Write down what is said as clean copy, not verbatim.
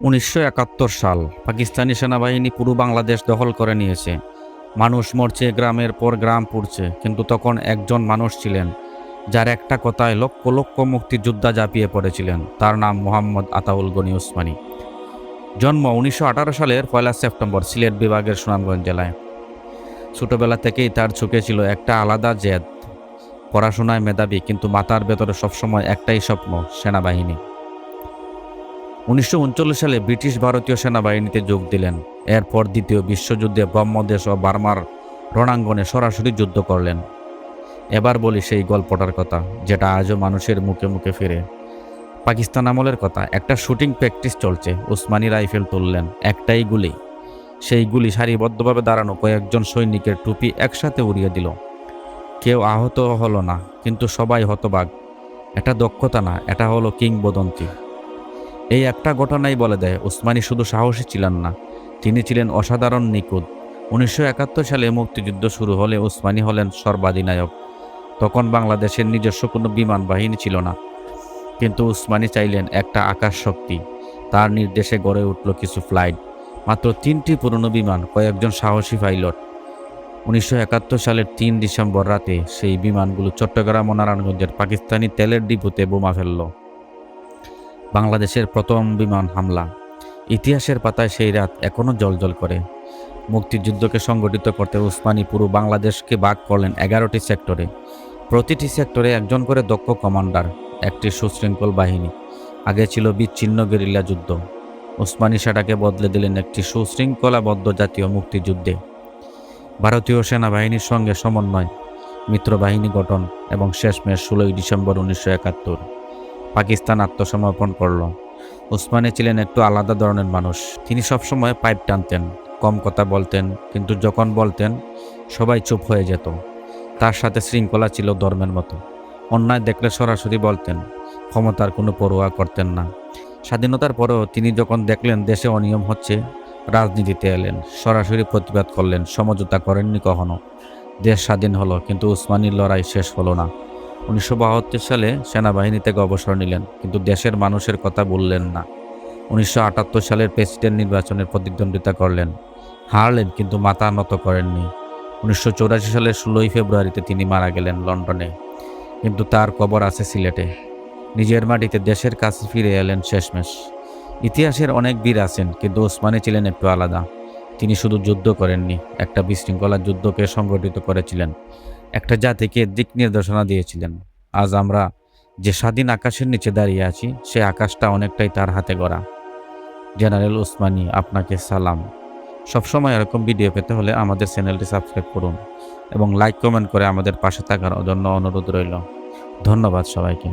১৯৭১ সাল পাকিস্তানি সেনাবাহিনী পুরো বাংলাদেশ দখল করে নিয়েছে। মানুষ মরছে, গ্রামের পর গ্রাম পুড়ছে, কিন্তু তখন একজন মানুষ ছিলেন যার একটা কথায় লক্ষ লক্ষ মুক্তিযোদ্ধা ঝাঁপিয়ে পড়েছিলেন। তার নাম মোহাম্মদ আতাউল গনি উসমানী। জন্ম ১৯১৮ সালের ১ সেপ্টেম্বর সিলেট বিভাগের সুনামগঞ্জ জেলায়। ছোটবেলা থেকেই তার চোখে ছিল একটা আলাদা জেদ। পড়াশোনায় মেধাবী, কিন্তু মাথার ভেতরে সবসময় একটাই স্বপ্ন, সেনাবাহিনী। ১৯৩৯ সালে ব্রিটিশ ভারতীয় সেনাবাহিনীতে যোগ দিলেন। এরপর দ্বিতীয় বিশ্বযুদ্ধে ব্রহ্মদেশ ও বার্মার রণাঙ্গনে সরাসরি যুদ্ধ করলেন। এবার বলি সেই গল্পটার কথা, যেটা আজও মানুষের মুখে মুখে ফিরে। পাকিস্তান আমলের কথা। একটা শুটিং প্র্যাকটিস চলছে, উসমানী রাইফেল তুললেন, একটাই গুলি। সেই গুলি সারিবদ্ধভাবে দাঁড়ানো কয়েকজন সৈনিকের টুপি একসাথে উড়িয়ে দিল। কেউ আহত হলো না, কিন্তু সবাই হতবাক। এটা দক্ষতা না, এটা হলো কিংবদন্তি। এই একটা ঘটনাই বলে দেয়, উসমানী শুধু সাহসী ছিলেন না, তিনি ছিলেন অসাধারণ নিখুঁত। ১৯৭১ সালে মুক্তিযুদ্ধ শুরু হলে উসমানী হলেন সর্বাধিনায়ক। তখন বাংলাদেশের নিজস্ব কোনো বিমান বাহিনী ছিল না, কিন্তু উসমানী চাইলেন একটা আকাশ শক্তি। তার নির্দেশে গড়ে উঠল কিছু ফ্লাইট, মাত্র ৩টি পুরনো বিমান, কয়েকজন সাহসী পাইলট। ১৯৭১ সালের ৩ ডিসেম্বর রাতে সেই বিমানগুলো চট্টগ্রাম ও নারায়ণগঞ্জের পাকিস্তানি তেলের ডিপোতে বোমা ফেলল। বাংলাদেশের প্রথম বিমান হামলা। ইতিহাসের পাতায় সেই রাত এখনও জ্বলজ্বল করে। মুক্তিযুদ্ধকে সংগঠিত করতে উসমানী পুরো বাংলাদেশকে ভাগ করলেন ১১টি সেক্টরে। প্রতিটি সেক্টরে একজন করে দক্ষ কমান্ডার, একটি সুশৃঙ্খল বাহিনী। আগে ছিল বিচ্ছিন্ন গেরিলা যুদ্ধ, উসমানী সেটাকে বদলে দিলেন একটি সুশৃঙ্খলাবদ্ধ জাতীয় মুক্তিযুদ্ধে। ভারতীয় সেনাবাহিনীর সঙ্গে সমন্বয়, মিত্রবাহিনী গঠন এবং শেষমেশ ১৬ই ডিসেম্বর ১৯৭১ পাকিস্তান আত্মসমর্পণ করল। উসমানী ছিলেন একটু আলাদা ধরনের মানুষ। তিনি সবসময় পাইপ টানতেন, কম কথা বলতেন, কিন্তু যখন বলতেন সবাই চুপ হয়ে যেত। তার সাথে শৃঙ্খলা ছিল ধর্মের মতো। অন্যায় দেখলে সরাসরি বলতেন, ক্ষমতার কোনো পরোয়া করতেন না। স্বাধীনতার পরেও তিনি যখন দেখলেন দেশে অনিয়ম হচ্ছে, রাজনীতিতে এলেন, সরাসরি প্রতিবাদ করলেন, সমঝোতা করেননি কখনো। দেশ স্বাধীন হলো, কিন্তু উসমানীর লড়াই শেষ হলো না। ১৯৭২ সালে সেনাবাহিনী থেকে অবসর নিলেন, কিন্তু দেশের মানুষের কথা বললেন না। ১৯৭৮ সালের প্রেসিডেন্ট নির্বাচনের প্রতিদ্বন্দ্বিতা করলেন, হারলেন, কিন্তু মাথা নত করেননি। ১৯৮৪ সালের ১৬ই ফেব্রুয়ারিতে তিনি মারা গেলেন লন্ডনে, কিন্তু তার কবর আছে সিলেটে। নিজের মাটিতে দেশের কাছে ফিরে এলেন শেষমেশ। ইতিহাসের অনেক বীর আছেন, কিন্তু উসমানী ছিলেন একটু আলাদা। তিনি শুধু যুদ্ধ করেননি, একটা বিশৃঙ্খলা যুদ্ধকে সংগঠিত করেছিলেন, একটা জাতিকে দিক নির্দেশনা দিয়েছিলেন। আজ আমরা যে স্বাধীন আকাশের নিচে দাঁড়িয়ে আছি, সে আকাশটা অনেকটাই তার হাতে গড়া। জেনারেল উসমানী, আপনাকে সালাম। সবসময় এরকম ভিডিও পেতে হলে আমাদের চ্যানেলটি সাবস্ক্রাইব করুন এবং লাইক কমেন্ট করে আমাদের পাশে থাকার জন্য অনুরোধ রইল। ধন্যবাদ সবাইকে।